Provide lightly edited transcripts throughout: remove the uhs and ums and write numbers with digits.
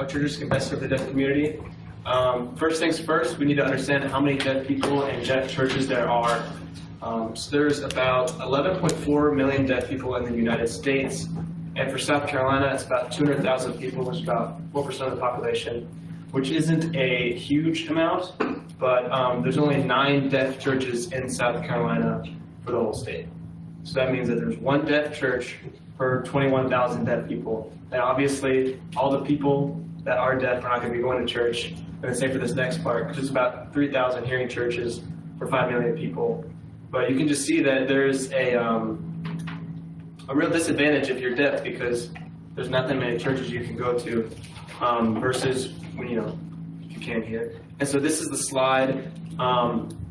churches can best serve the deaf community. First things first, we need to understand how many deaf people and deaf churches there are. So there's about 11.4 million deaf people in the United States, and for South Carolina, it's about 200,000 people, which is about 4% of the population, which isn't a huge amount, but there's only 9 deaf churches in South Carolina for the whole state. So that means that there's 1 deaf church per 21,000 deaf people. And obviously, all the people that are deaf are not going to be going to church. I'm going to say for this next part, because there's about 3,000 hearing churches for 5 million people. But you can just see that there's a real disadvantage if you're deaf, because there's not that many churches you can go to versus when you can't hear. And so this is the slide.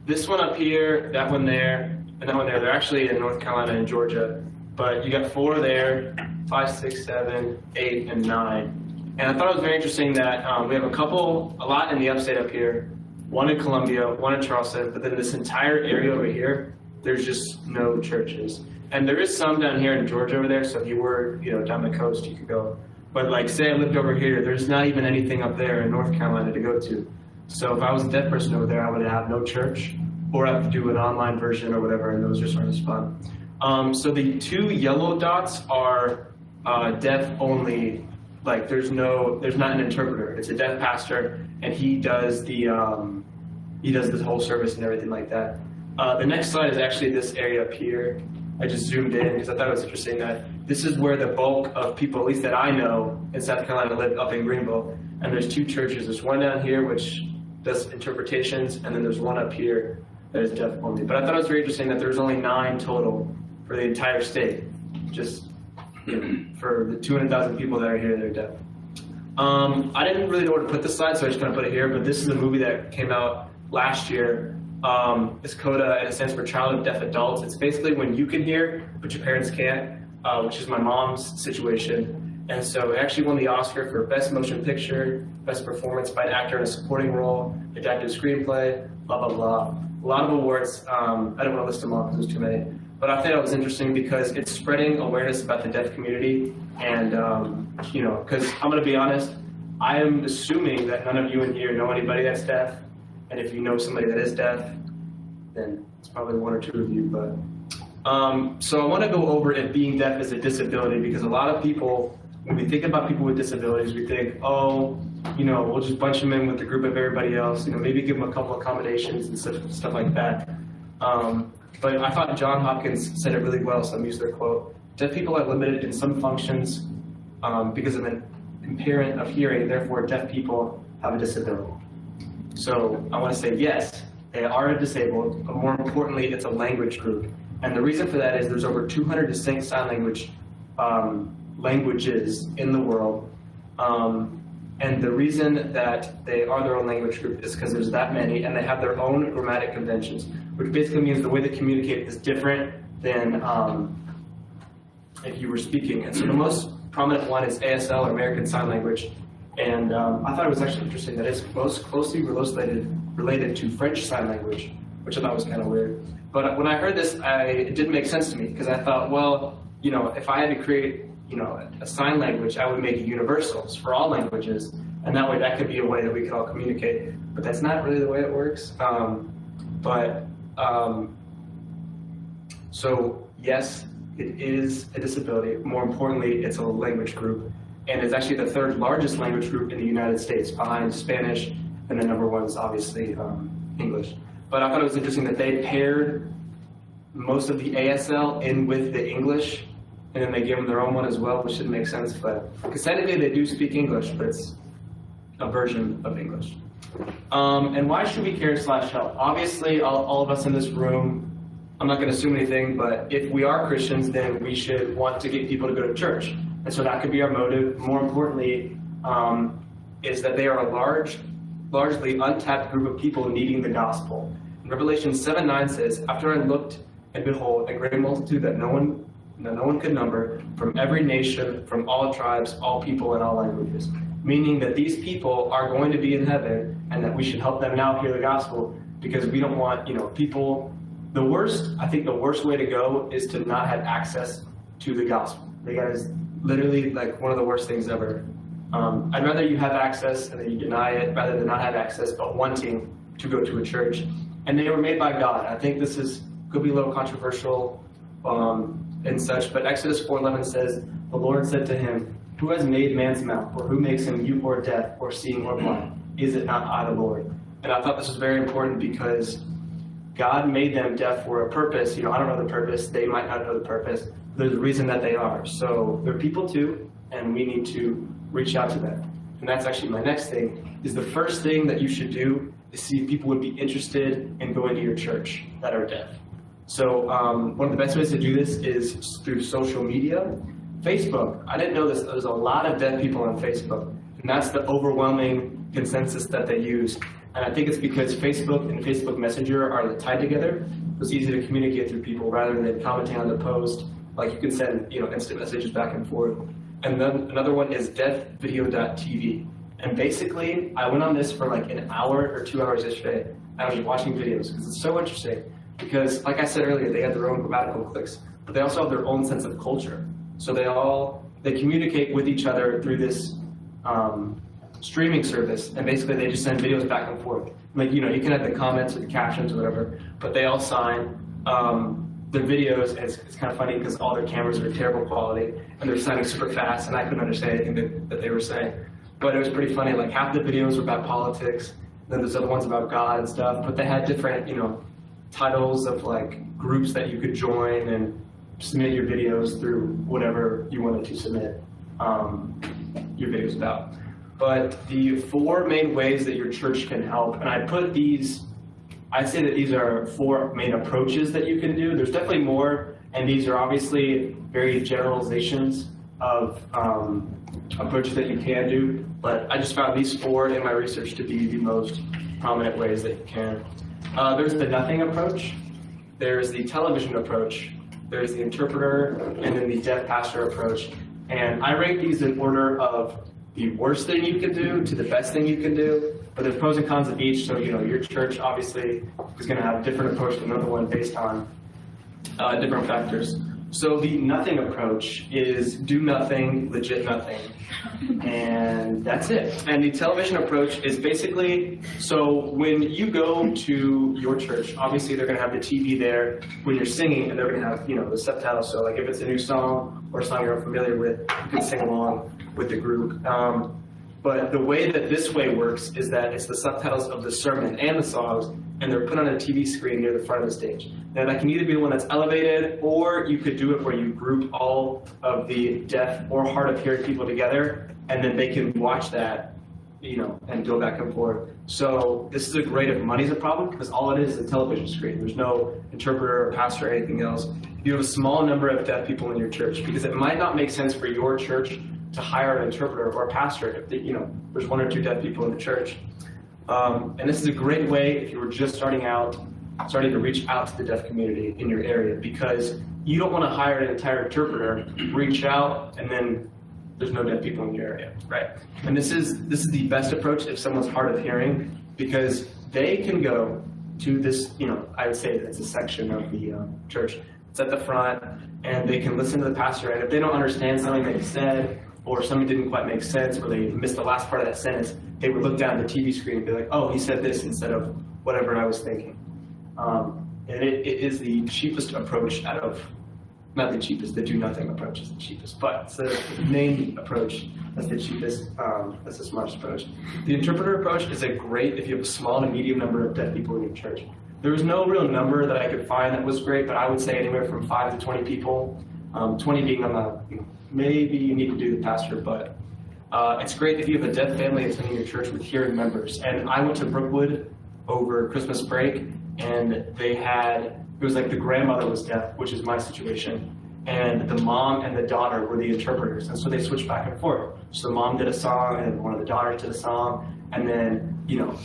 This one up here, that one there, and that one there. They're actually in North Carolina and Georgia. But you got 4 there, 5, 6, 7, 8, and 9. And I thought it was very interesting that we have a lot in the upstate up here, 1 in Columbia, 1 in Charleston, but then this entire area over here, there's just no churches. And there is some down here in Georgia over there, so if you were, down the coast, you could go. But like, say I lived over here, there's not even anything up there in North Carolina to go to. So if I was a deaf person over there, I would have no church, or have to do an online version or whatever, and those are sort of fun. So the 2 yellow dots are deaf only. Like there's not an interpreter. It's a deaf pastor, and he does the whole service and everything like that. The next slide is actually this area up here. I just zoomed in because I thought it was interesting that this is where the bulk of people, at least that I know in South Carolina, live, up in Greenville. And there's 2 churches. There's one down here which does interpretations, and then there's one up here that is deaf only. But I thought it was very interesting that there's only 9 total for the entire state. Just for the 200,000 people that are here, they're deaf. I didn't really know where to put this slide, so I just kind of put it here. But this is a movie that came out last year. It's CODA, and it stands for Child of Deaf Adults. It's basically when you can hear, but your parents can't, which is my mom's situation. And so it actually won the Oscar for Best Motion Picture, Best Performance by an Actor in a Supporting Role, Adapted Screenplay, blah, blah, blah. A lot of awards. I don't want to list them all because there's too many. But I thought it was interesting because it's spreading awareness about the deaf community. And, because I'm going to be honest, I am assuming that none of you in here know anybody that's deaf. And if you know somebody that is deaf, then it's probably 1 or 2 of you. But so I want to go over if being deaf is a disability, because a lot of people, when we think about people with disabilities, we think, oh, we'll just bunch them in with the group of everybody else. Maybe give them a couple accommodations and stuff like that. But I thought John Hopkins said it really well, so I'm using their quote. Deaf people are limited in some functions because of an impairment of hearing, therefore deaf people have a disability. So I want to say yes, they are disabled, but more importantly, it's a language group. And the reason for that is there's over 200 distinct sign language languages in the world. And the reason that they are their own language group is because there's that many, and they have their own grammatic conventions, which basically means the way they communicate is different than if you were speaking. And so the most prominent one is ASL, or American Sign Language. And I thought it was actually interesting that it's most closely related to French Sign Language, which I thought was kind of weird. But when I heard this, it didn't make sense to me, because I thought, well, if I had to create a sign language, I would make it universals for all languages, and that way that could be a way that we could all communicate. But that's not really the way it works. So yes, it is a disability. More importantly, it's a language group, and it's actually the 3rd largest language group in the United States, behind Spanish, and then number 1 is obviously English. But I thought it was interesting that they paired most of the ASL in with the English, and then they gave them their own one as well, which didn't make sense. But because technically they do speak English, but it's a version of English. And why should we care/help? Obviously, all of us in this room, I'm not going to assume anything, but if we are Christians, then we should want to get people to go to church. And so that could be our motive. More importantly, is that they are a largely untapped group of people needing the gospel. In Revelation 7:9 says, "After I looked, and behold, a great multitude that no one could number, from every nation, from all tribes, all people, and all languages." Meaning that these people are going to be in heaven, and that we should help them now hear the gospel, because we don't want, people. I think the worst way to go is to not have access to the gospel. That is literally like one of the worst things ever. I'd rather you have access and then you deny it rather than not have access but wanting to go to a church. And they were made by God. I think this could be a little controversial and such, but Exodus 4:11 says, "The Lord said to him, who has made man's mouth, or who makes him mute or deaf, or seeing or blind? Is it not I, the Lord?" And I thought this was very important because God made them deaf for a purpose. I don't know the purpose. They might not know the purpose. There's a reason that they are. So they're people too, and we need to reach out to them. And that's actually my next thing, is the first thing that you should do is see if people would be interested in going to your church that are deaf. So one of the best ways to do this is through social media. Facebook, I didn't know this, there's a lot of deaf people on Facebook, and that's the overwhelming consensus that they use. And I think it's because Facebook and Facebook Messenger are tied together. It's easy to communicate through people rather than commenting on the post. Like you can send instant messages back and forth. And then another one is deafvideo.tv. And basically, I went on this for like an hour or 2 hours yesterday. I was watching videos because it's so interesting. Because, like I said earlier, they have their own grammatical clicks, but they also have their own sense of culture. So they communicate with each other through this streaming service, and basically they just send videos back and forth. Like you can have the comments or the captions or whatever, but they all sign their videos. And it's kind of funny because all their cameras are terrible quality, and they're signing super fast, and I couldn't understand anything that they were saying. But it was pretty funny. Like half the videos were about politics, and then there's other ones about God and stuff. But they had different titles of like groups that you could join and submit your videos through whatever you wanted to submit your videos about. But the 4 main ways that your church can help, and I'd say that these are 4 main approaches that you can do. There's definitely more, and these are obviously very generalizations of approaches that you can do, but I just found these 4 in my research to be the most prominent ways that you can. There's the nothing approach, there's the television approach, there's the interpreter, and then the deaf pastor approach. And I rank these in order of the worst thing you can do to the best thing you can do, but there's pros and cons of each. So your church obviously is going to have a different approach to another one based on different factors. So the nothing approach is do nothing, legit nothing, and that's it. And the television approach is basically, so when you go to your church, obviously they're going to have the TV there when you're singing, and they're going to have the subtitles. So like if it's a new song or a song you're unfamiliar with, you can sing along with the group. But the way that this way works is that it's the subtitles of the sermon and the songs, and they're put on a TV screen near the front of the stage. Now that can either be the one that's elevated, or you could do it where you group all of the deaf or hard of hearing people together, and then they can watch that, and go back and forth. So this is a great if money's a problem, because all it is a television screen. There's no interpreter or pastor or anything else. You have a small number of deaf people in your church, because it might not make sense for your church to hire an interpreter or a pastor if there's 1 or 2 deaf people in the church. And this is a great way if you were just starting to reach out to the deaf community in your area, because you don't want to hire an entire interpreter, reach out, and then there's no deaf people in your area, right? And this is the best approach if someone's hard of hearing, because they can go to this, I would say it's a section of the church. It's at the front, and they can listen to the pastor, and if they don't understand something they said, or something didn't quite make sense, or they missed the last part of that sentence, they would look down at the TV screen and be like, oh, he said this instead of whatever I was thinking. And it is the cheapest approach out of, not the cheapest, the do nothing approach is the cheapest, but it's the main approach that's the cheapest, that's the smartest approach. The interpreter approach is a great if you have a small to medium number of deaf people in your church. There was no real number that I could find that was great, but I would say anywhere from 5 to 20 people, 20 being on the, maybe you need to do the pastor, but it's great if you have a deaf family attending your church with hearing members. And I went to Brookwood over Christmas break, and it was like the grandmother was deaf, which is my situation, and the mom and the daughter were the interpreters, and so they switched back and forth. So the mom did a song, and one of the daughters did a song, and then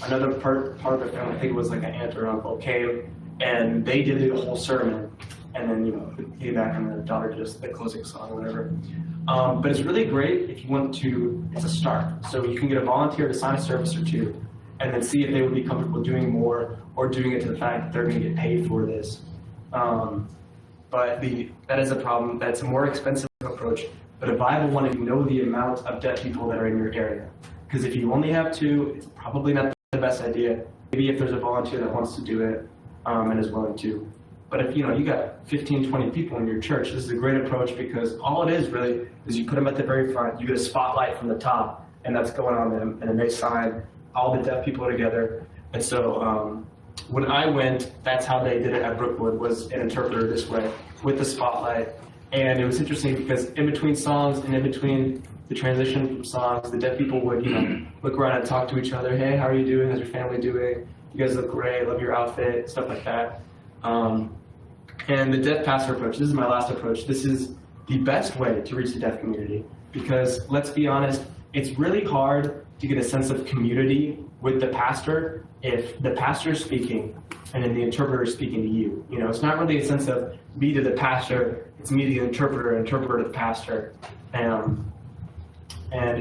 another part of the family, I think it was like an aunt or uncle, came, and they did the whole sermon, and then came back, and the daughter did the closing song or whatever. But it's really great if you want to, it's a start. So you can get a volunteer to sign a service or 2, and then see if they would be comfortable doing more, or doing it to the fact that they're going to get paid for this. But that is a problem. That's a more expensive approach, but a viable one if you know the amount of deaf people that are in your area. Because if you only have 2, it's probably not the best idea. Maybe if there's a volunteer that wants to do it and is willing to. But if you got 15, 20 people in your church, this is a great approach because all it is really is you put them at the very front, you get a spotlight from the top, and that's going on them, and then they sign, all the deaf people are together. And so when I went, that's how they did it at Brookwood, was an interpreter this way, with the spotlight. And it was interesting because in between songs and in between the transition from songs, the deaf people would, look around and talk to each other. Hey, how are you doing? How's your family doing? You guys look great. Love your outfit. Stuff like that. And the deaf pastor approach, this is my last approach. This is the best way to reach the deaf community because, let's be honest, it's really hard to get a sense of community with the pastor if the pastor is speaking and then the interpreter is speaking to you. It's not really a sense of me to the pastor, it's me to the interpreter, interpreter to the pastor. And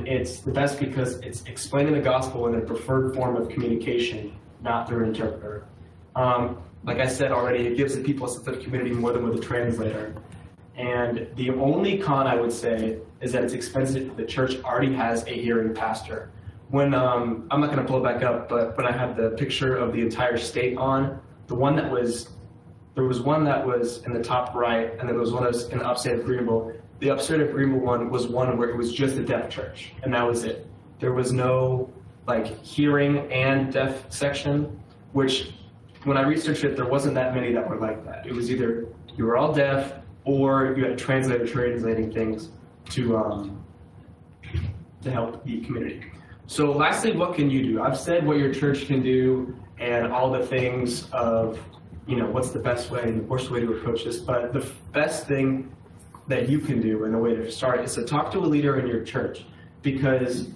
it's the best because it's explaining the gospel in a preferred form of communication, not through an interpreter. Like I said already, it gives the people a sense of community more than with a translator. And the only con I would say is that it's expensive. The church already has a hearing pastor. When I'm not going to pull it back up, but when I had the picture of the entire state on, there was one that was in the top right, and then there was one that was in the upstate of Greenville. The upstate of Greenville one was one where it was just a deaf church, and that was it. There was no hearing and deaf section, which when I researched it, there wasn't that many that were like that. It was either you were all deaf or you had a translator translating things to help the community. So lastly, what can you do? I've said what your church can do and all the things of, what's the best way and the worst way to approach this, but the best thing that you can do and the way to start is to talk to a leader in your church, because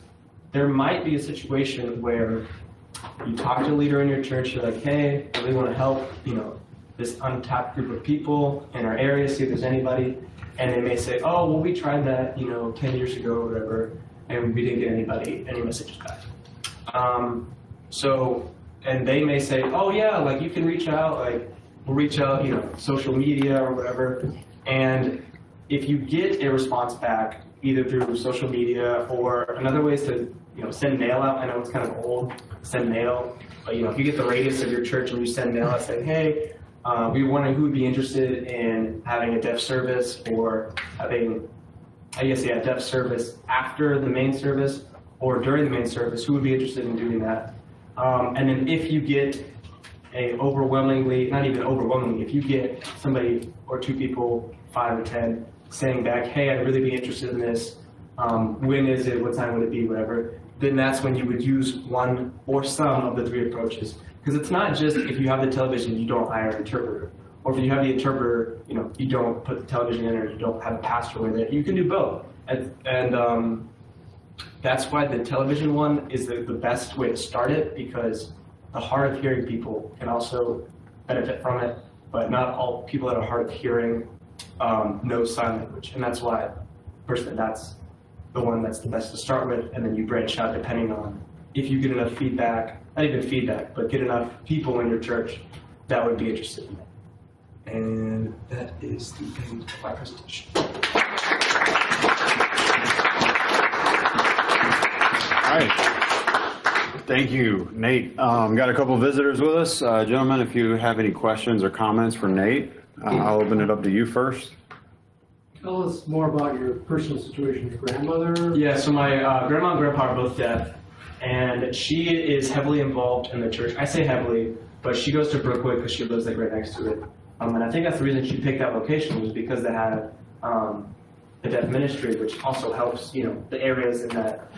there might be a situation where you talk to a leader in your church, you're like, hey, I really want to help, this untapped group of people in our area, see if there's anybody, and they may say, oh, well, we tried that, 10 years ago or whatever, and we didn't get any messages back. And they may say, oh yeah, you can reach out, we'll reach out, social media or whatever, and if you get a response back, either through social media or another way is to, send mail out. I know it's kind of old, send mail, but if you get the radius of your church and you send mail out saying, hey, we were wondering who would be interested in having a deaf service or having, deaf service after the main service or during the main service, who would be interested in doing that? And then if you get not even overwhelmingly, if you get somebody or 2 people, 5 or 10, saying back, hey, I'd really be interested in this, when is it, what time would it be, whatever, then that's when you would use one or some of the 3 approaches. Because it's not just if you have the television, you don't hire an interpreter. Or if you have the interpreter, you don't put the television in or you don't have a pastor with it. You can do both. And that's why the television one is the best way to start it, because the hard of hearing people can also benefit from it, but not all people that are hard of hearing know sign language. And that's why, personally, that's the one that's the best to start with, and then you branch out depending on if you get enough feedback, not even feedback, but get enough people in your church that would be interested in it. And that is the end of my presentation. All right. Thank you, Nate. Got a couple visitors with us. Gentlemen, if you have any questions or comments for Nate, I'll open it up to you first. Tell us more about your personal situation. Your grandmother? Yeah, so my grandma and grandpa are both deaf, and she is heavily involved in the church. I say heavily, but she goes to Brookwood because she lives right next to it. And I think that's the reason she picked that location, was because they had a deaf ministry, which also helps, the areas in that,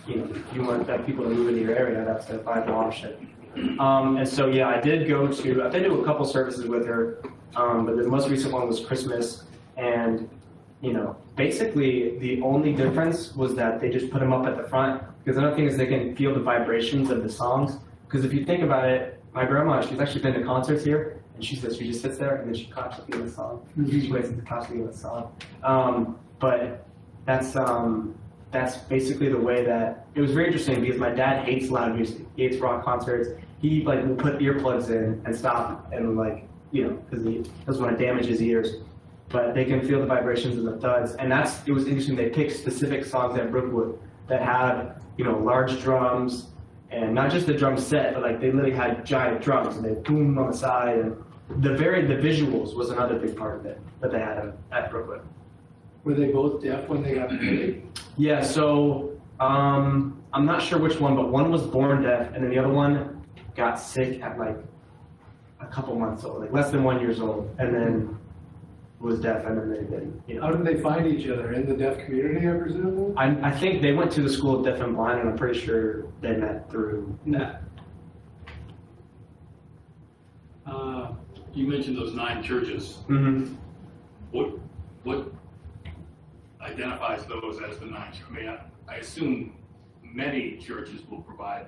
you want that people to move into your area, that's the Bible option. And so, yeah, I've been to a couple services with her, but the most recent one was Christmas, and, basically the only difference was that they just put them up at the front, because another thing is they can feel the vibrations of the songs, because if you think about it, my grandma, she's actually been to concerts here, and she just sits there and then she claps at the end of the song. She waits at the claps at the end of the song. But that's basically the way that, it was very interesting because my dad hates loud music. He hates rock concerts. He will put earplugs in and stop and because he doesn't want to damage his ears. but they can feel the vibrations and the thuds. And it was interesting. They picked specific songs at Brookwood that had, large drums, and not just the drum set, but like they literally had giant drums and they boom on the side. And the visuals was another big part of it that they had at Brookwood. Were they both deaf when they got married? Yeah, so I'm not sure which one, but one was born deaf, and then the other one got sick at like a couple months old, like less than 1 year old, and then was deaf, and then they've been, How did they find each other? In the deaf community, I presume? I think they went to the school of deaf and blind, and I'm pretty sure they met through that. You mentioned those 9 churches. Mm-hmm. What identifies those as the 9? I mean, I assume many churches will provide,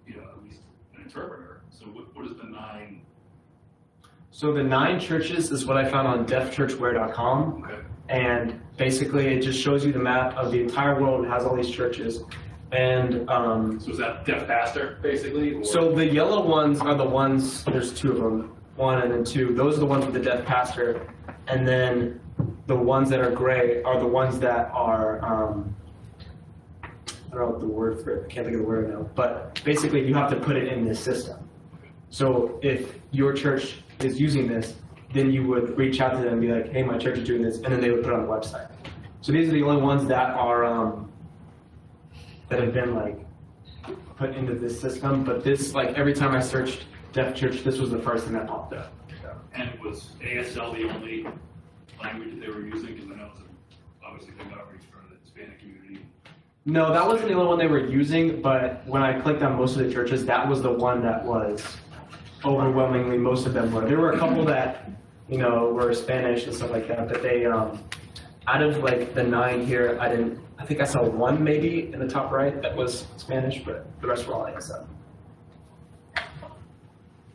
at least an interpreter. So what is the 9? So the 9 churches is what I found on deafchurchware.com. Okay. And basically it just shows you the map of the entire world. It has all these churches. And So is that deaf pastor, basically? Or? so the yellow ones are the ones, there's 2 of them, 1 and then 2. Those are the ones with the deaf pastor. And then the ones that are gray are the ones that are, I don't know what the word for it, I can't think of the word now. But basically you have to put it in this system. So if your church is using this, then you would reach out to them and be like, hey, my church is doing this, and then they would put it on the website. So these are the only ones that are, that have been like put into this system. But this, like every time I searched deaf church, this was the first thing that popped up. And was ASL the only language that they were using? Because I know it's obviously big outreach for the Hispanic community. No, that wasn't the only one they were using, but when I clicked on most of the churches, that was the one that was overwhelmingly, most of them were. There were a couple that, were Spanish and stuff like that, but they, out of like the 9 here, I think I saw 1 maybe in the top right that was Spanish, but the rest were all ASL.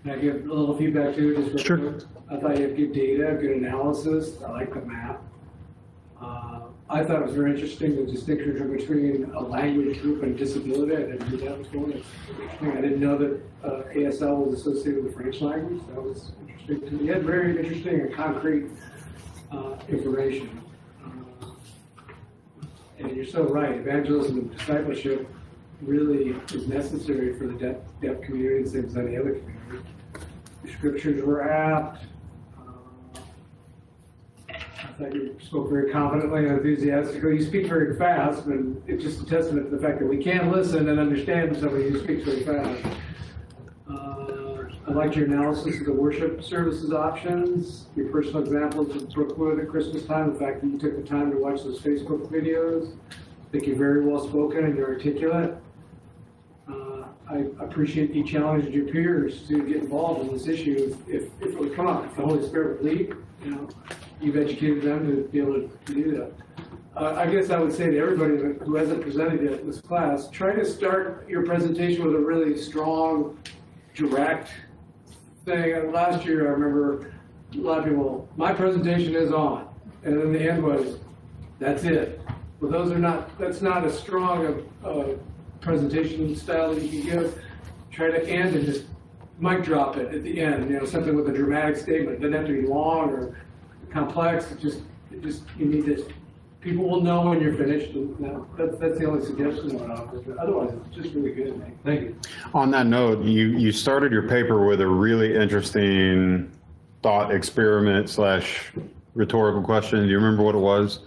Can I give a little feedback too? Just real Sure. quick? I thought you had good data, good analysis. I like the map. I thought it was very interesting, the distinction between a language group and disability. I didn't do that before. It's interesting. I didn't know that ASL was associated with the French language. That was interesting to me. You had very interesting and concrete information. And you're so right. Evangelism and discipleship really is necessary for the deaf community, the same as any other community. The scriptures were apt. I thought you spoke very confidently and enthusiastically. You speak very fast, and it's just a testament to the fact that we can listen and understand somebody who speaks very fast. I liked your analysis of the worship services options, your personal examples of Brookwood at Christmas time, the fact that you took the time to watch those Facebook videos. I think you're very well spoken and you're articulate. I appreciate you challenged your peers to get involved in this issue if it would come up, if the Holy Spirit would lead. You've educated them to be able to do that. I guess I would say to everybody who hasn't presented yet in this class, try to start your presentation with a really strong, direct thing. And last year, I remember a lot of people, my presentation is on. And then the end was, that's it. Well, that's not as strong a presentation style that you can give. Try to end and just mic drop it at the end, something with a dramatic statement. It doesn't have to be long or complex. It just you need this. People will know when you're finished. That's the only suggestion I would offer. But otherwise, it's just really good, man. Thank you. On that note, you started your paper with a really interesting thought experiment / rhetorical question. Do you remember what it was?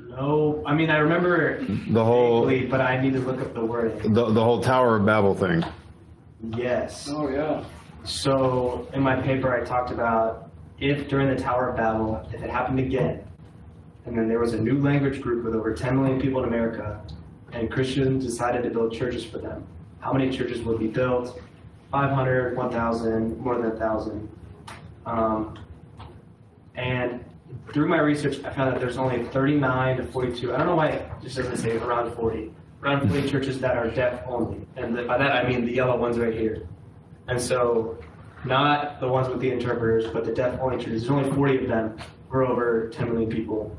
No, I mean, I remember The whole vaguely, but I need to look up the wording. the whole Tower of Babel thing. Yes. Oh, yeah. So in my paper, I talked about if during the Tower of Babel, if it happened again, and then there was a new language group with over 10 million people in America, and Christians decided to build churches for them, how many churches would be built? 500, 1,000, more than 1,000. And through my research, I found that there's only 39 to 42. I don't know why it just doesn't say around 40. Around 40 churches that are deaf only. And by that I mean the yellow ones right here. And so not the ones with the interpreters, but the deaf only churches. There's only 40 of them for over 10 million people,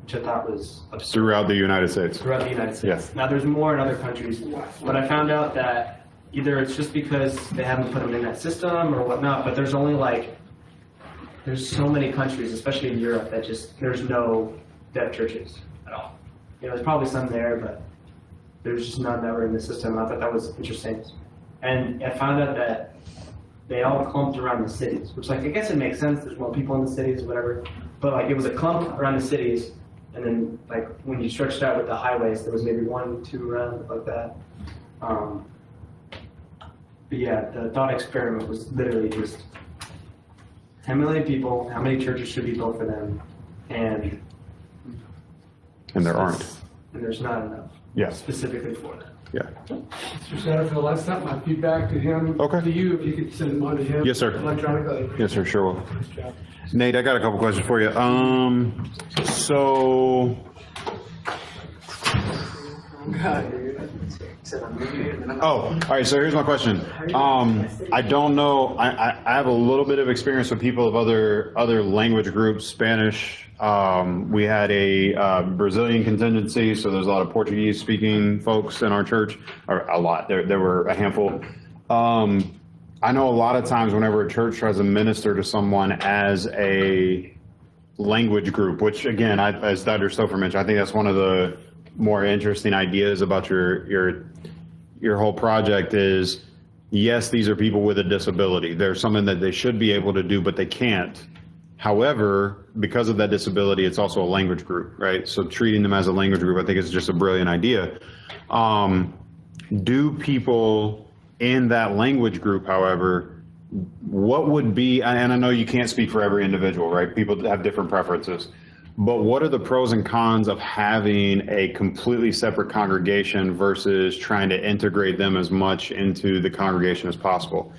which I thought was absurd. Throughout the United States. Throughout the United States. Yes. Now there's more in other countries, but I found out that either it's just because they haven't put them in that system or whatnot, but there's only like there's so many countries, especially in Europe, that just, there's no deaf churches at all. You know, there's probably some there, but there's just none that were in the system. I thought that was interesting. And I found out that they all clumped around the cities, which, like, I guess it makes sense. There's more people in the cities, whatever. But, like, it was a clump around the cities, and then, like, when you stretched out with the highways, there was maybe 1, 2 around, like that. But yeah, the thought experiment was literally just 10 million people, how many churches should be built for them? And there aren't. And there's not enough. Yeah. Specifically for them. Yeah. Mr. Satterfield, I sent my feedback to him. Okay. To you, if you could send them on to him. Yes, sir. Electronically. Yes, sir, sure will. Nice job. Nate, I got a couple questions for you. So all right, so here's my question. I don't know, I have a little bit of experience with people of other language groups, Spanish. We had a Brazilian contingency, so there's a lot of Portuguese speaking folks in our church, or a lot, there were a handful. I know a lot of times whenever a church tries to minister to someone as a language group, which again, as Dr. Stouffer mentioned, I think that's one of the more interesting ideas about your whole project is, yes, these are people with a disability. There's something that they should be able to do, but they can't. However, because of that disability, it's also a language group, right? So treating them as a language group, I think is just a brilliant idea. Do people in that language group, however, what would be, and I know you can't speak for every individual, right? People have different preferences. But what are the pros and cons of having a completely separate congregation versus trying to integrate them as much into the congregation as possible?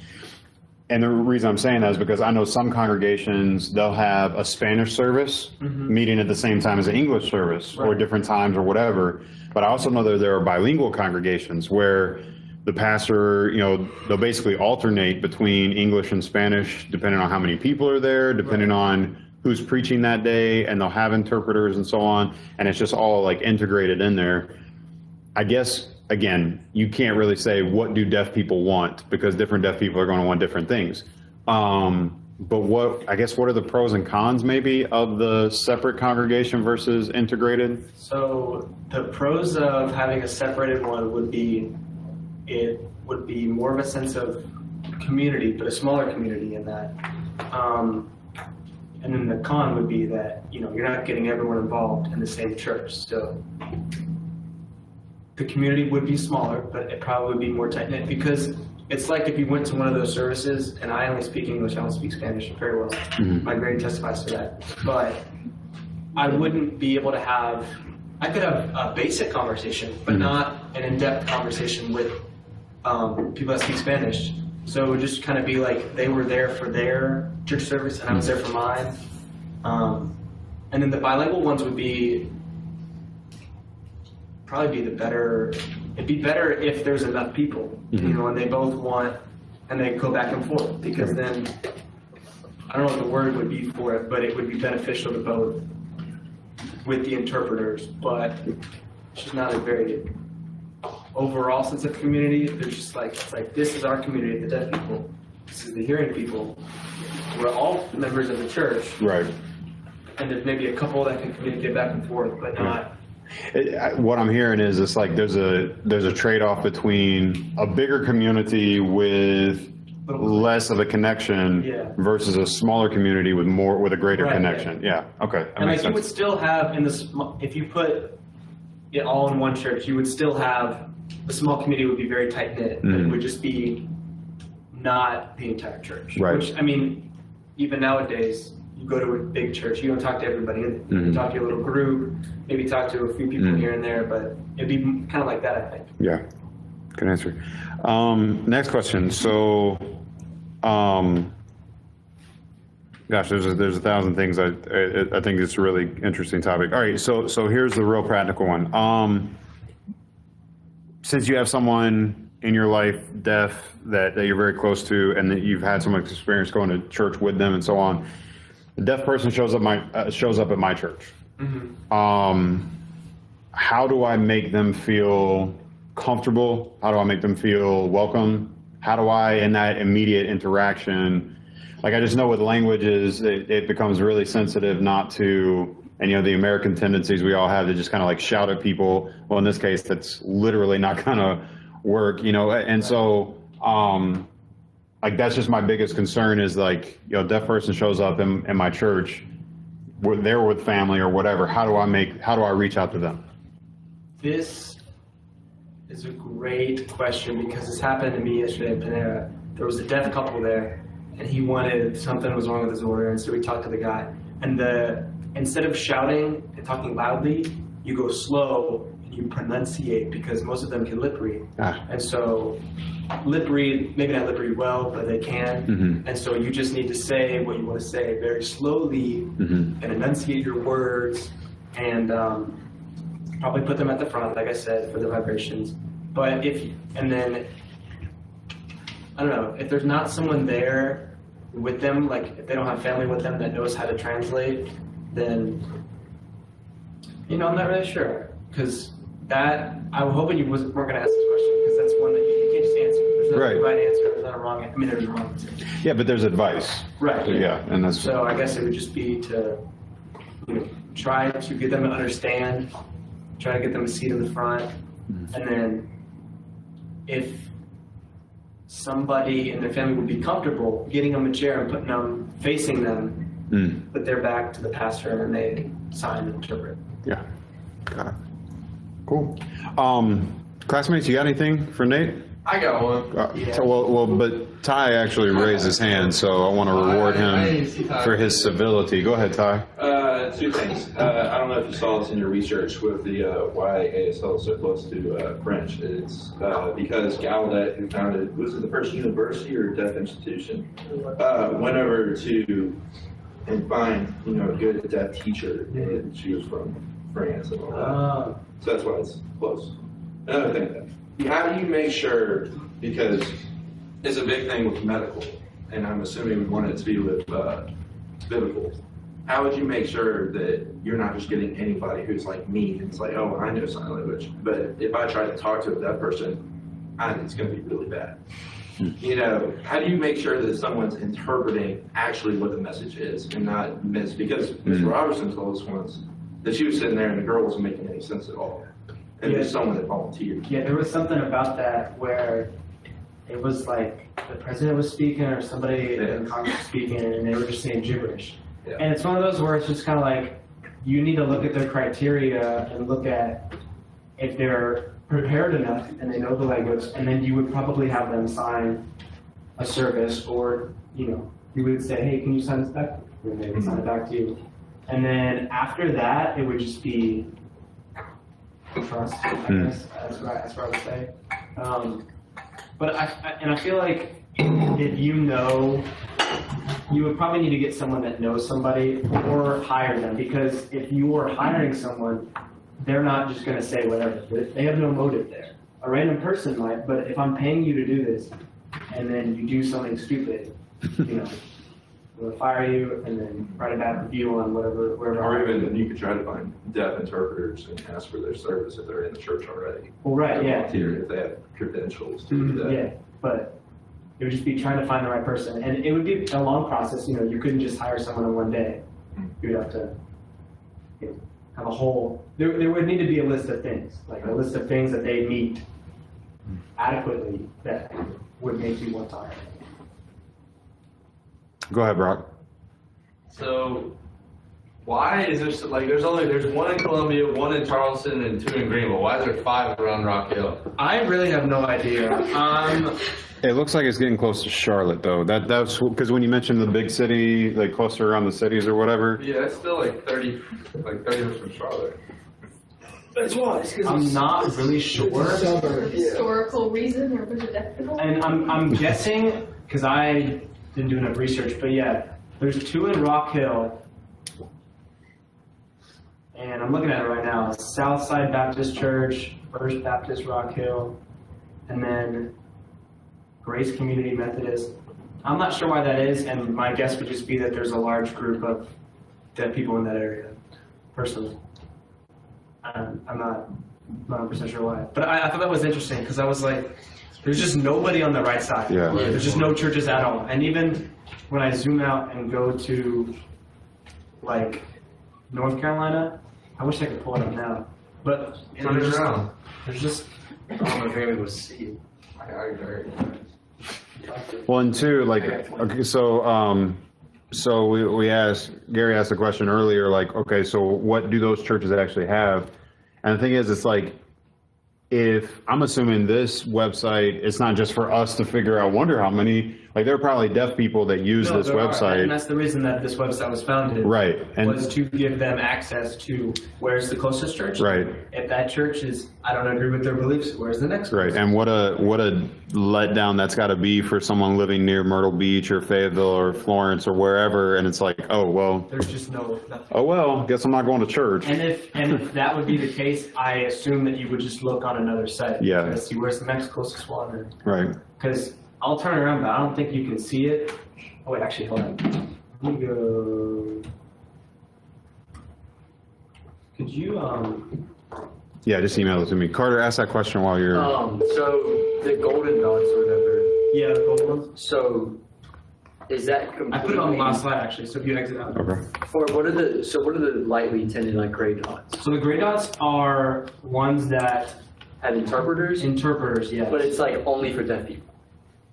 And the reason I'm saying that is because I know some congregations, they'll have a Spanish service meeting at the same time as an English service, or different times or whatever. But I also know that there are bilingual congregations where the pastor, you know, they'll basically alternate between English and Spanish depending on how many people are there, depending on who's preaching that day, and they'll have interpreters and so on, and it's just all like integrated in there. I guess, again, you can't really say what do deaf people want, because different deaf people are going to want different things. But what are the pros and cons maybe of the separate congregation versus integrated? So the pros of having a separated one would be, it would be more of a sense of community, but a smaller community in that. And then the con would be that, you know, you're not getting everyone involved in the same church. So the community would be smaller, but it probably would be more tight-knit, because it's like if you went to one of those services, and I only speak English, I don't speak Spanish very well. My grade testifies to that. But I wouldn't be able to have, I could have a basic conversation, but not an in-depth conversation with people that speak Spanish. So it would just kind of be like they were there for their church service and I was there for mine. And then the bilingual ones would be probably be the better. It'd be better if there's enough people, you know, and they both want, and they go back and forth, because then I don't know what the word would be for it, but it would be beneficial to both with the interpreters. But it's just not a very overall sense of community. There's just like, it's like, this is our community, the deaf people. This is the hearing people. We're all members of the church. Right. And there's maybe a couple that can communicate back and forth, but not. What I'm hearing is it's like there's a trade-off between a bigger community with less of a connection versus a smaller community with a greater connection. Yeah. Okay. And like you would still have in this, if you put it all in one church, you would still have, the small community would be very tight knit, but it would just be not the entire church. Right. Which, I mean, even nowadays, you go to a big church, you don't talk to everybody in it. You talk to a little group, maybe talk to a few people here and there, but it'd be kind of like that, I think. Yeah, good answer. Next question. So, gosh, there's a thousand things. I think it's a really interesting topic. All right, so here's the real practical one. Since you have someone in your life deaf that you're very close to, and that you've had so much experience going to church with them and so on, a deaf person shows up at my church. How do I make them feel comfortable? How do I make them feel welcome? How do I, in that immediate interaction, Like, I just know with languages, it becomes really sensitive not to, and the American tendencies we all have to just kind of like shout at people. Well, in this case, that's literally not going to work, and so, like, that's just my biggest concern is like, a deaf person shows up in my church, they're with family or whatever. How do I reach out to them? This is a great question because this happened to me yesterday at Panera. There was a deaf couple there, and he wanted, something was wrong with his order, and so we talked to the guy. And instead of shouting and talking loudly, you go slow and you pronunciate because most of them can lip read. And so lip read, maybe not lip read well, but they can. Mm-hmm. And so you just need to say what you want to say very slowly and enunciate your words and probably put them at the front, like I said, for the vibrations. But and then, I don't know, if there's not someone there with them, like if they don't have family with them that knows how to translate, then, I'm not really sure. Because I'm hoping you weren't going to ask this question, because that's one that you can't just answer. There's no right answer, there's not a wrong answer. I mean, there's a wrong answer. Yeah, but there's advice. Right. Yeah, and that's. So I guess it would just be to, try to get them to understand, try to get them a seat in the front, and then if somebody in their family would be comfortable getting them a chair and putting them, facing them, with their back to the pastor, and they sign and interpret. Yeah, got it. Cool. Classmates, you got anything for Nate? I got one. Yeah. Well, but Ty actually raised his hand, so I want to reward him for his civility. Go ahead, Ty. Two things. I don't know if you saw this in your research with the why ASL is so close to French. It's because Gallaudet, who founded, was it the first university or deaf institution, went over to and find a good deaf teacher, and she was from France and all that. So that's why it's close. Another thing, how do you make sure, because it's a big thing with medical, and I'm assuming we want it to be with biblical. How would you make sure that you're not just getting anybody who's like me and it's like, oh, I know sign language, but if I try to talk to a deaf person, it's going to be really bad. How do you make sure that someone's interpreting actually what the message is and not miss? Because Ms. Robertson told us once that she was sitting there and the girl wasn't making any sense at all. And there's someone that volunteered. Yeah, there was something about that where it was like the president was speaking or somebody in Congress was speaking and they were just saying gibberish. Yeah. And it's one of those where it's just kind of like, you need to look at their criteria and look at if they're prepared enough and they know the language, and then you would probably have them sign a service, or, you would say, hey, can you sign this back? And they would sign it back to you. And then after that, it would just be trust, I guess. That's what I would say. But I feel like if you would probably need to get someone that knows somebody or hire them, because if you are hiring someone, they're not just going to say whatever. They have no motive there. A random person might, but if I'm paying you to do this and then you do something stupid, we'll fire you and then write a bad review on wherever. Or even you could try to find deaf interpreters and ask for their service if they're in the church already. Well, right, yeah. If they have credentials to do that. Yeah, but it would just be trying to find the right person. And it would be a long process. You couldn't just hire someone in one day. You would have to have a whole, there would need to be a list of things, like a list of things that they meet adequately that would make you want to hire them. Go ahead, Brock. So, why is there there's one in Columbia, one in Charleston, and two in Greenville? Why is there 5 around Rock Hill? I really have no idea. It looks like it's getting close to Charlotte, though. That's because when you mentioned the big city, like cluster around the cities or whatever. Yeah, it's still like 30 minutes from Charlotte. That's why. I'm not really sure. Historical reason, or was it ethical? And I'm guessing, because I didn't do enough research, but yeah, there's 2 in Rock Hill. And I'm looking at it right now. Southside Baptist Church, First Baptist Rock Hill, and then Grace Community Methodist. I'm not sure why that is, and my guess would just be that there's a large group of deaf people in that area, personally. I'm not 100% sure why. But I thought that was interesting, because I was like, There's just nobody on the right side. Yeah. There's just no churches at all. And even when I zoom out and go to like North Carolina, I wish I could pull it up now. But Turn it around. there's just I don't know if you're able to see. I agree. Well, and two, like, okay, so we asked, Gary asked the question earlier, like, okay, so what do those churches actually have? And the thing is, it's like, if, I'm assuming this website, it's not just for us to figure out, wonder how many, like, there are probably deaf people that use No, this there are, and website. that's the reason that this website was founded. Right, Was and, to give them access to where's the closest church. right, If that church is, I don't agree with their beliefs, where's the next one? right, and what a letdown that's gotta be for someone living near Myrtle Beach or Fayetteville or Florence or wherever, and it's like, oh, well, There's just nothing. oh, well, guess I'm not going to church. And if that would be the case, I assume that you would just look on another site. Yeah. To see where's the next closest one. Right, Because I'll turn around, but I don't think you can see it. Oh wait, actually, hold on. Let me go. Could you yeah, just email it to me. Carter, ask that question while you're, So the golden dots or whatever, yeah, the gold ones? so is that I completely? put it on the last slide actually. So if you exit out. okay. Or what are the lightly tinted like gray dots? So the gray dots are ones that Have interpreters, interpreters, yes. but it's like only for deaf people,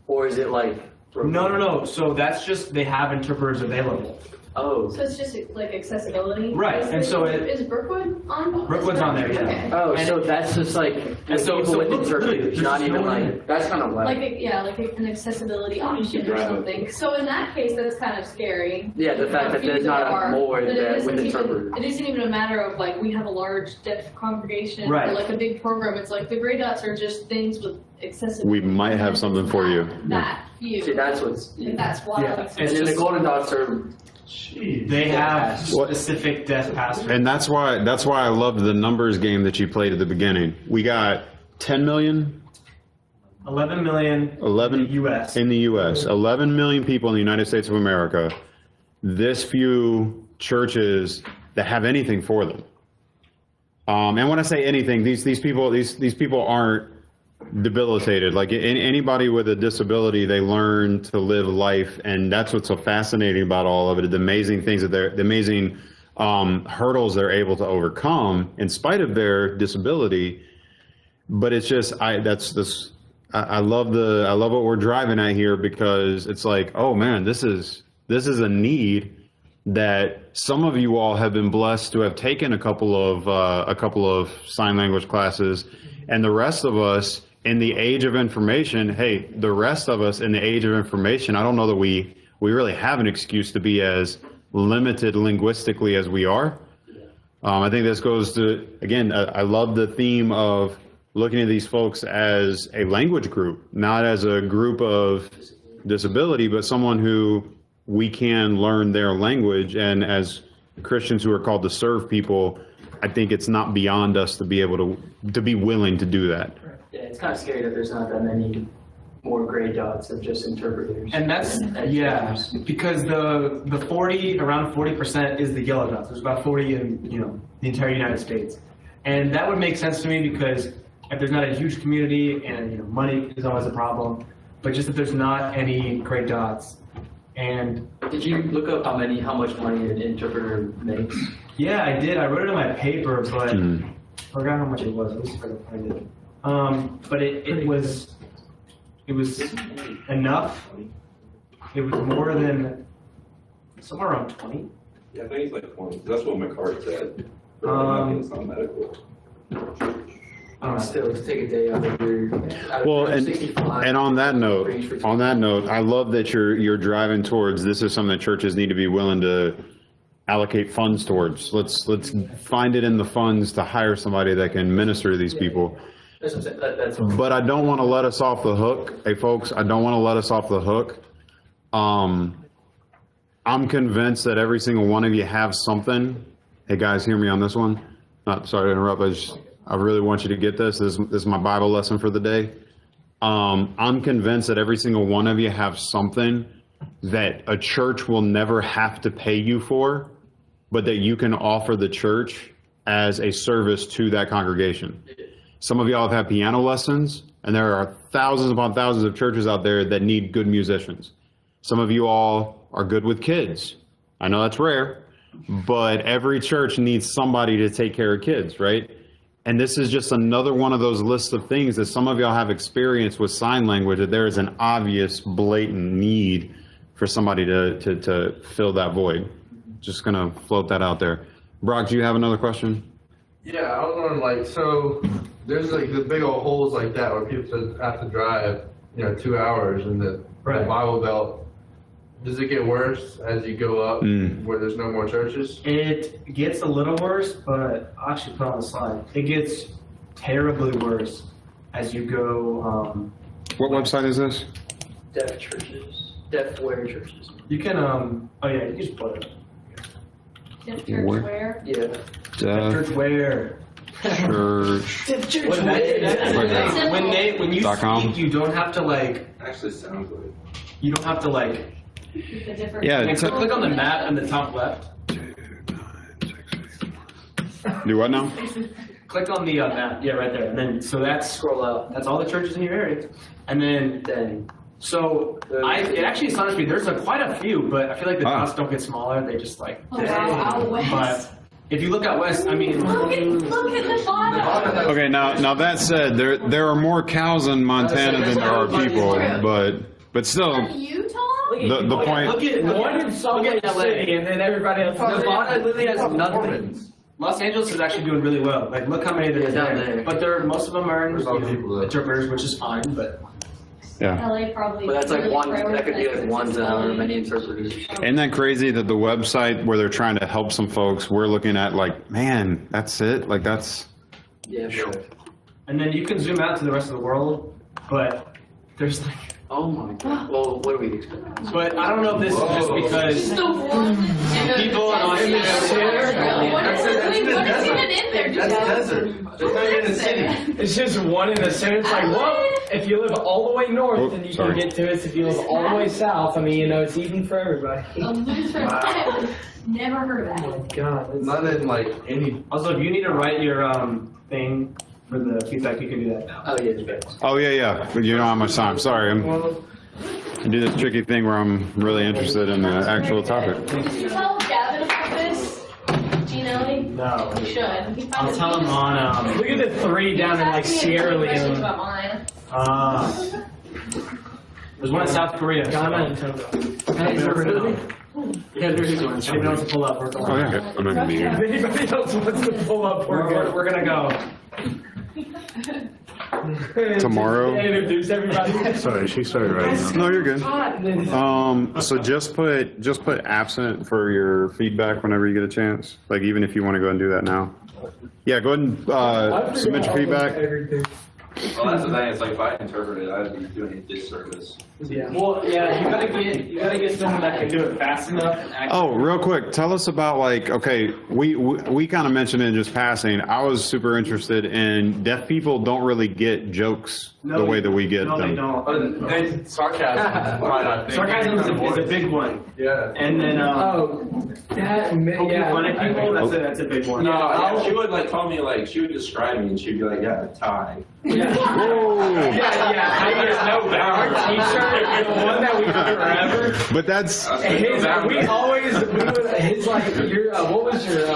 or is it like? No. So that's just they have interpreters available. Oh. So it's just like accessibility? Right, and so Is Brookwood on? Brookwood's on there, yeah. Okay. Oh, And so that's just like the so- people so with look, interpreters, there's not just even no one like that's kind of Like, like an accessibility option or something. So in that case, that's kind of scary. yeah, the fact that there's not more But it that isn't with even- interpreters. It isn't even a matter of like, we have a large deaf congregation or Right. like a big program. It's like the gray dots are just things with accessibility. We might have something for you. That few. See, that's what's. And that's why. Yeah. like, It's And then the just- golden dots are. They have What- specific deaf pastors. And that's why I loved the numbers game that you played at the beginning. We got 10 million 11 million 11 in the U.S. in the U.S., 11 million people in the United States of America, this few churches that have anything for them. And when I say anything, these people aren't debilitated. Like anybody with a disability, they learn to live life, and that's what's so fascinating about all of it. The amazing things that the amazing hurdles they're able to overcome in spite of their disability. But it's just I love what we're driving at here, because it's like, oh man, this is a need that some of you all have been blessed to have taken a couple of sign language classes, and the rest of us in the age of information, hey, the rest of us in the age of information, I don't know that we really have an excuse to be as limited linguistically as we are. I think this goes to, again, I love the theme of looking at these folks as a language group, not as a group of disability, but someone who we can learn their language. And as Christians who are called to serve people, I think it's not beyond us to be able to be willing to do that. Yeah, it's kind of scary that there's not that many more gray dots of just interpreters. And that's, yeah, because the around 40% is the yellow dots. There's about 40 in, the entire United States. And that would make sense to me, because if there's not a huge community and, money is always a problem, but just that there's not any gray dots. And Did you look up how much money an interpreter makes? yeah, I did. I wrote it in my paper, but I forgot how much it was. Let me see if I can find it. But it was enough. It was more than somewhere around 20. Yeah, I think it's like 20. That's what McCart said. It's not medical. I don't know. Still, to take a day out of your. Well, and on that note, I love that you're driving towards, this is something that churches need to be willing to allocate funds towards. Let's find it in the funds to hire somebody that can minister to these people. That's what I'm saying. That's what But I don't want to let us off the hook. Hey, folks, I don't want to let us off the hook. I'm convinced that every single one of you have something. Hey, guys, hear me on this one. Sorry to interrupt. I really want you to get this. This is my Bible lesson for the day. I'm convinced that every single one of you have something that a church will never have to pay you for, but that you can offer the church as a service to that congregation. Some of y'all have had piano lessons. And there are thousands upon thousands of churches out there that need good musicians. Some of you all are good with kids. I know that's rare, but every church needs somebody to take care of kids, right? And this is just another one of those lists of things that some of y'all have experience with sign language, that there is an obvious, blatant need for somebody to fill that void. Just gonna float that out there. Brock, do you have another question? Yeah, I was wondering, like, so there's like the big old holes like that where people have to drive, 2 hours in the Bible Belt. Does it get worse as you go up where there's no more churches? It gets a little worse, but I'll actually put on the slide. It gets terribly worse as you go. What website is this? Deaf churches, deaf-aware churches. You can, you can just put it. Deaf church Where? where? Yeah. Deaf Church where? Church. When you .com. speak, you don't have to like. Actually sounds like. You don't have to like. The different. Yeah, And click on the map in the top left. Do what now? Click on the map. Yeah, right there. And then so that's Scroll out. that's all the churches in your area. And then Then it actually astonished me. There's quite a few, but I feel like the dots don't get smaller. They just like. Oh, wow, out west. But if you look out west, I mean. Look at the bottom. Okay, now that said, there are more cows in Montana than there are people, but still, Utah? the point. Look at one in Salt Lake City, and then everybody else. Nevada literally has nothing. Los Angeles is actually doing really well. Like, look how many there's down there. there. But most of them are in There's a lot of people there. interpreters, which is fine. But Yeah. LA probably. But that's like really one, that could be like one to however many interpreters. interpreters. Isn't that crazy that the website where they're trying to help some folks, we're looking at like, man, that's it? Like that's. Yeah, sure. and then you can zoom out to the rest of the world, but there's like. Oh my god. Well, what do we expect? But I don't know if this is just because The one. people in Australia. What is even in there? That's desert. There's not even a city. It's just one in the center. It's like, well, if you live all the way north, Oh, then you sorry. can get to it. If you live all the way south, I mean, it's even for everybody. Never heard of Oh that. my god. That's, Not in like any. Also, if you need to write your thing for the feedback, you can do that now. Oh yeah, it's best. Oh yeah. But you don't have much time. Sorry, I do this tricky thing where I'm really interested in the actual topic. Did you tell Gavin about this? Gino? No. You should. I'll tell them on. look at the 3 down in like Sierra Leone. About mine. There's one in South Korea. Ghana and Togo. Really? Yeah, there's one. Anybody wants to pull up? We're Oh yeah, I'm not gonna be here. If anybody else wants to pull up, We're gonna go. Tomorrow? Introduce everybody. Sorry, she started right now. No, you're good. So just put absent for your feedback whenever you get a chance. Like even if you want to go and do that now. Yeah, go ahead and submit your feedback. Everything. Well, that's the thing. It's like if I interpreted, I'd be doing a disservice. Yeah. Well, yeah, you gotta get someone that can do it fast enough. And actually, Oh, real quick, tell us about like, okay, we kind of mentioned it in just passing. I was super interested in deaf people don't really get jokes the way that we get no, them. they don't. Sarcasm. Right, I think. Sarcasm is a big one. Yeah. And then poking fun at people, that's a big one. No, she would like call me like she would describe me and she'd be like, yeah, tie. Whoa! I just know our T-shirt, the one that we wear forever. But that's His, we always, his like, your, what was your,